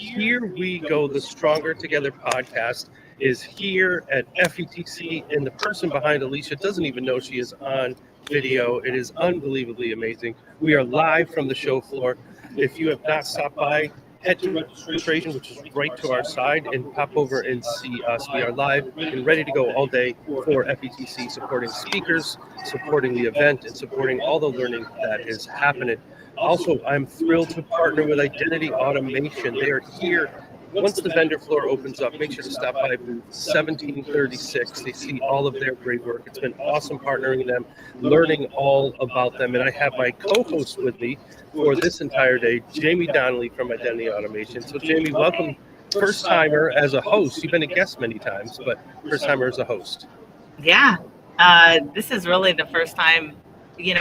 here we go. The Stronger Together podcast is here at FETC, and the person behind Alicia doesn't even know she is on video. It is unbelievably amazing. We are live from the show floor. If you have not stopped by, head to registration, which is right to our side, and pop over and see us. We are live and ready to go all day for FETC, supporting speakers, supporting the event, and supporting all the learning that is happening. Also, I'm thrilled to partner with Identity Automation. They are here. Once the vendor floor opens up, make sure to stop by booth 1736. They see all of their great work. It's been awesome partnering with them, learning all about them. And I have my co-host with me for this entire day, Jamie Donnelly from Identity Automation. So, Jamie, welcome. First timer as a host. You've been a guest many times, but first timer as a host. Yeah, this is really the first time,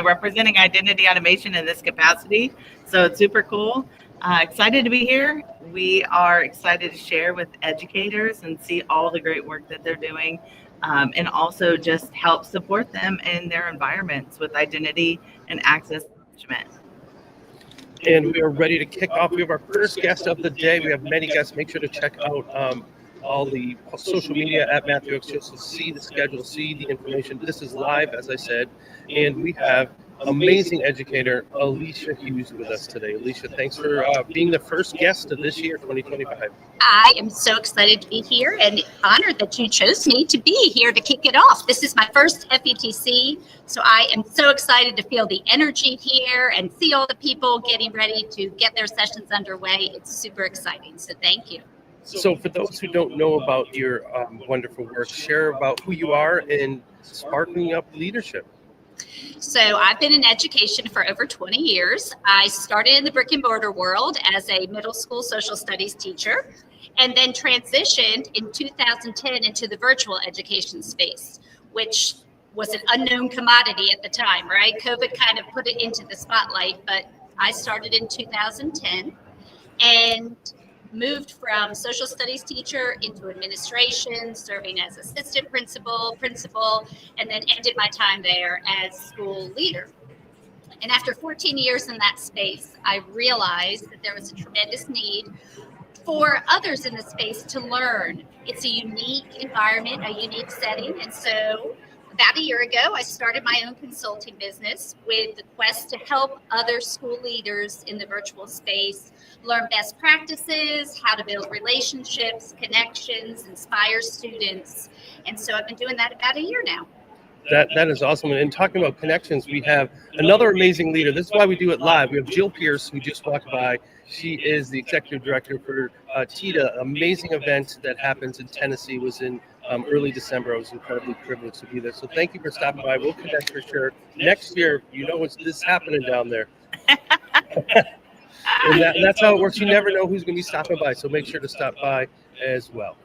representing Identity Automation in this capacity. So it's super cool. Excited to be here. We are excited to share with educators and see all the great work that they're doing, and also just help support them in their environments with identity and access management. And we are ready to kick off. We have our first guest of the day. We have many guests. Make sure to check out all the social media at Matthew X just to see the schedule, see the information. This is live, as I said, and we have amazing educator Alicia Hughes with us today. Alicia, thanks for being the first guest of this year, 2025. I am so excited to be here and honored that you chose me to be here to kick it off. This is my first FETC, so I am so excited to feel the energy here and see all the people getting ready to get their sessions underway. It's super exciting, so thank you. So for those who don't know about your wonderful work, share about who you are and sparking up leadership. So I've been in education for over 20 years. I started in the brick and mortar world as a middle school social studies teacher, and then transitioned in 2010 into the virtual education space, which was an unknown commodity at the time, right? COVID kind of put it into the spotlight, but I started in 2010 and moved from social studies teacher into administration, serving as assistant principal, and then ended my time there as school leader. And after 14 years in that space, I realized that there was a tremendous need for others in the space to learn. It's a unique environment, a unique setting. And so about a year ago, I started my own consulting business with the quest to help other school leaders in the virtual space learn best practices, how to build relationships, connections, inspire students. And so I've been doing that about a year now. That is awesome. And talking about connections, we have another amazing leader. This is why we do it live. We have Jill Pierce, who just walked by. She is the executive director for TITA, amazing event that happens in Tennessee. It was in early December. I was incredibly privileged to be there. So thank you for stopping by. We'll connect for sure. Next year, it's this happening down there. And that's how it works. You never know who's going to be stopping by. So make sure to stop by as well.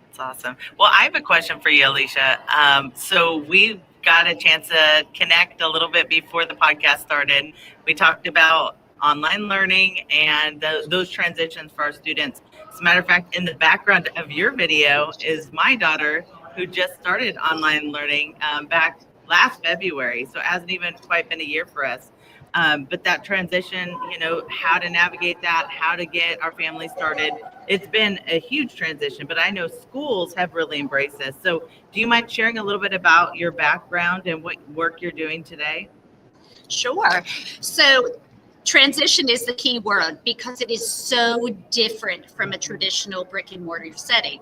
That's awesome. Well, I have a question for you, Alicia. So we got a chance to connect a little bit before the podcast started. We talked about online learning and those transitions for our students. As a matter of fact, in the background of your video is my daughter, who just started online learning back last February. So it hasn't even quite been a year for us. But that transition, how to navigate that, how to get our family started. It's been a huge transition, but I know schools have really embraced this. So do you mind sharing a little bit about your background and what work you're doing today? Sure. So transition is the key word because it is so different from a traditional brick and mortar setting.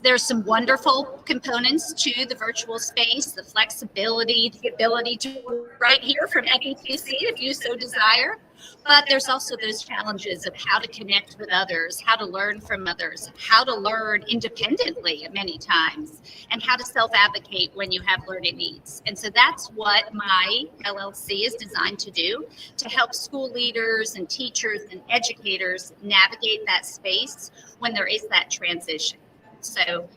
There's some wonderful components to the virtual space, the flexibility, the ability to work right here from FETC if you so desire. But there's also those challenges of how to connect with others, how to learn from others, how to learn independently many times, and how to self-advocate when you have learning needs. And so that's what my LLC is designed to do, to help school leaders and teachers and educators navigate that space when there is that transition. So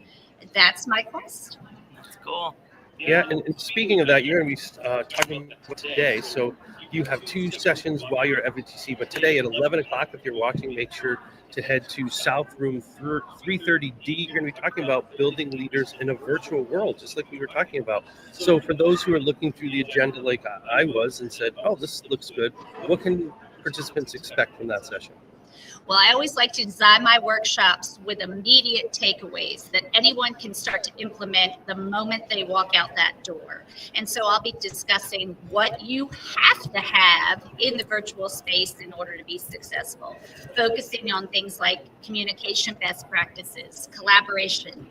that's my quest. That's cool. Yeah, and speaking of that, you're going to be talking about today. So you have two sessions while you're at FETC, but today at 11 o'clock, if you're watching, make sure to head to South Room 330D. You're going to be talking about building leaders in a virtual world, just like we were talking about. So for those who are looking through the agenda like I was and said, oh, this looks good, what can participants expect from that session? Well, I always like to design my workshops with immediate takeaways that anyone can start to implement the moment they walk out that door. And so I'll be discussing what you have to have in the virtual space in order to be successful, focusing on things like communication best practices, collaboration,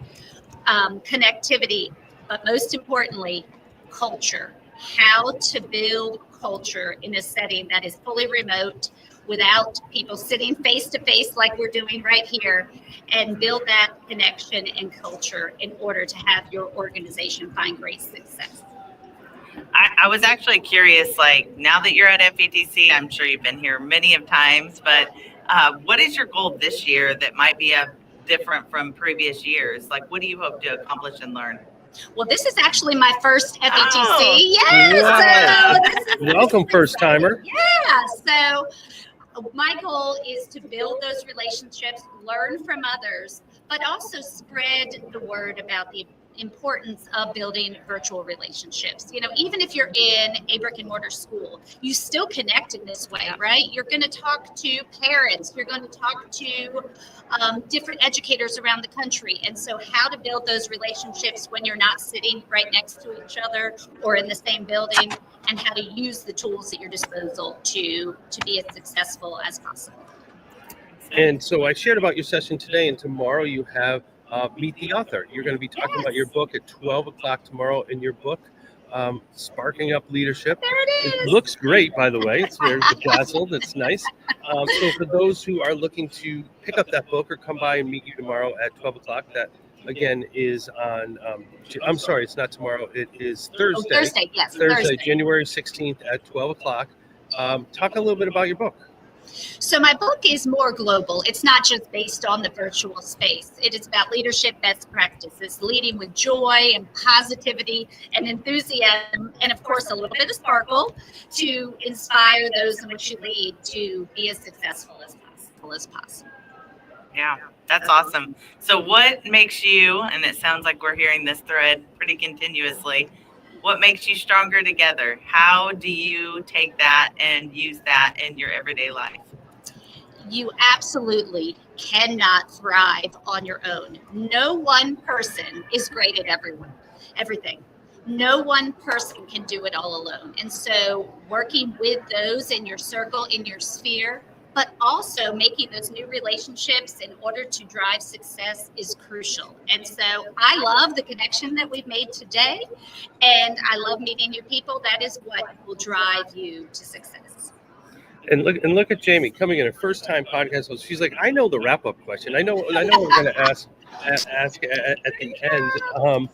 connectivity, but most importantly, culture. How to build culture in a setting that is fully remote without people sitting face to face like we're doing right here, and build that connection and culture in order to have your organization find great success. I was actually curious, like now that you're at FETC, I'm sure you've been here many of times, but what is your goal this year that might be different from previous years? Like, what do you hope to accomplish and learn? Well, this is actually my first FETC. Oh, Yes. wow. So this is Welcome, first timer. Yeah. So my goal is to build those relationships, learn from others, but also spread the word about the importance of building virtual relationships. You know, even if you're in a brick and mortar school, you still connect in this way, right? You're going to talk to parents, you're going to talk to different educators around the country. And so how to build those relationships when you're not sitting right next to each other or in the same building, and how to use the tools at your disposal to be as successful as possible. And so I shared about your session today, and tomorrow you have Meet the Author. You're going to be talking about your book at 12 o'clock tomorrow, in your book, Sparking Up Leadership. There it is. It looks great, by the way. It's very bedazzled. It's nice. So for those who are looking to pick up that book or come by and meet you tomorrow at 12 o'clock, that again is on, I'm sorry, it's not tomorrow. It is Thursday. Oh, Thursday, yes. Thursday, January 16th at 12 o'clock. Talk a little bit about your book. So my book is more global. It's not just based on the virtual space. It is about leadership best practices, leading with joy and positivity and enthusiasm, and of course a little bit of sparkle to inspire those in which you lead to be as successful as possible. Yeah, that's awesome. So what makes you, and it sounds like we're hearing this thread pretty continuously, what makes you stronger together? How do you take that and use that in your everyday life? You absolutely cannot thrive on your own. No one person is great at everything. No one person can do it all alone. And so working with those in your circle, in your sphere, but also making those new relationships in order to drive success is crucial. And so I love the connection that we've made today, and I love meeting new people. That is what will drive you to success. And look at Jamie coming in, a first time podcast host. She's like, I know the wrap up question. I know what we're going to ask at the end.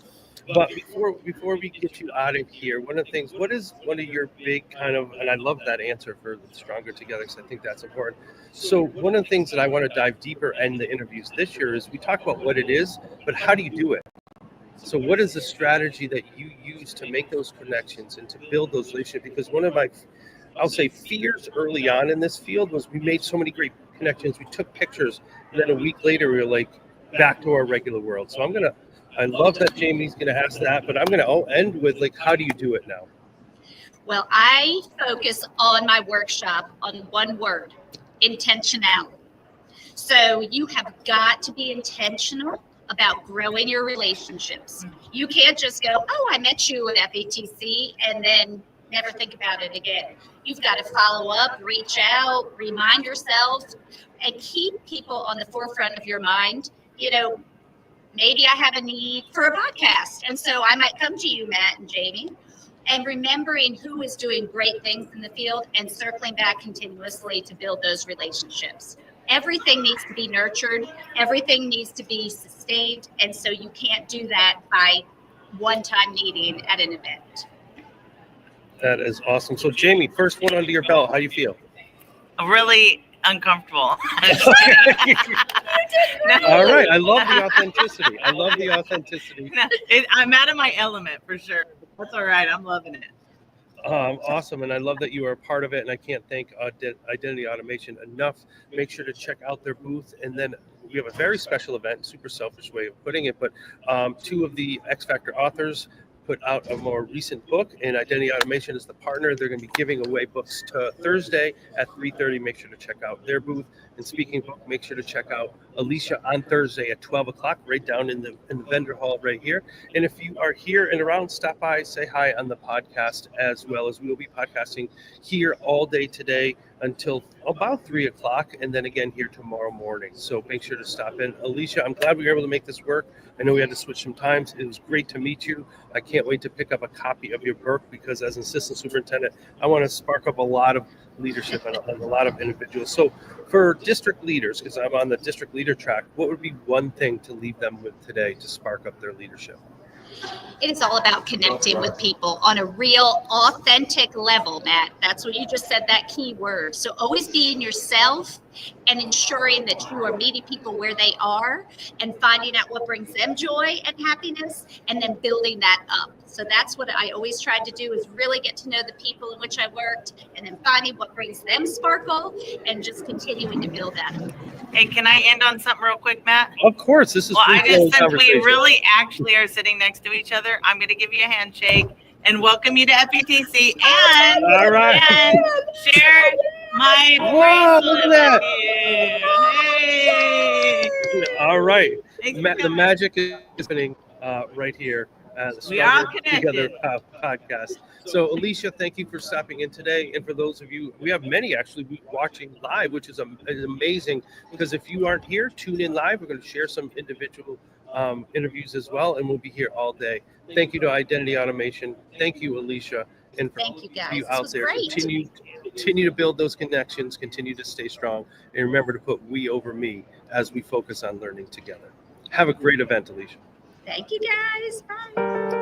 But before we get you out of here, one of the things, what is one of your big kind of, and I love that answer for Stronger Together, because I think that's important. So one of the things that I want to dive deeper in the interviews this year is we talk about what it is, but how do you do it? So what is the strategy that you use to make those connections and to build those relationships? Because one of my, I'll say, fears early on in this field was we made so many great connections. We took pictures, and then a week later we were like back to our regular world. So I love that Jamie's going to ask that, but I'm going to end with, like, how do you do it now? Well, I focus on my workshop on one word: intentionality. So you have got to be intentional about growing your relationships. You can't just go, oh, I met you at FETC, and then never think about it again. You've got to follow up, reach out, remind yourself, and keep people on the forefront of your mind. You know, maybe I have a need for a podcast, and so I might come to you, Matt and Jamie, and remembering who is doing great things in the field and circling back continuously to build those relationships. Everything needs to be nurtured. Everything needs to be sustained. And so you can't do that by one-time meeting at an event. That is awesome. So Jamie, first one under your belt, how do you feel? Really uncomfortable. All right. I love the authenticity. I'm out of my element for sure. That's all right. I'm loving it. Awesome. And I love that you are a part of it. And I can't thank Identity Automation enough. Make sure to check out their booth. And then we have a very special event, super selfish way of putting it, but two of the X Factor authors put out a more recent book, and Identity Automation is the partner. They're going to be giving away books to Thursday at 3:30. Make sure to check out their booth. And speaking of book, make sure to check out Alicia on Thursday at 12 o'clock, right down in the vendor hall right here. And if you are here and around, stop by, say hi on the podcast as well, as we will be podcasting here all day today until about 3 o'clock, and then again here tomorrow morning. So make sure to stop in. Alicia, I'm glad we were able to make this work. I know we had to switch some times. It was great to meet you. I can't wait to pick up a copy of your book, because as an assistant superintendent, I want to spark up a lot of leadership and a lot of individuals. So for district leaders, because I'm on the district leader track, what would be one thing to leave them with today to spark up their leadership? It is all about connecting with people on a real, authentic level, Matt. That's what you just said, that key word. So always being yourself and ensuring that you are meeting people where they are and finding out what brings them joy and happiness, and then building that up. So that's what I always tried to do, is really get to know the people in which I worked, and then finding what brings them sparkle and just continuing to build that up. Hey, can I end on something real quick, Matt? Of course, this is Well, I free-flowing just, since we conversation. really actually are sitting next to each other, I'm going to give you a handshake and welcome you to FETC, and, All right. and share my Wow, bracelet look at that. with you. Hey. All right. Thanks for The coming. magic is happening right here at the We are Stronger Together connected. podcast. So, Alicia, thank you for stopping in today. And for those of you, we have many actually watching live, which is amazing, because if you aren't here, tune in live. We're going to share some individual interviews as well, and we'll be here all day. Thank you to Identity Automation. Thank you, Alicia. And for Thank you, guys. you This out was there, great. continue to build those connections, continue to stay strong, and remember to put we over me as we focus on learning together. Have a great event, Alicia. Thank you, guys. Bye.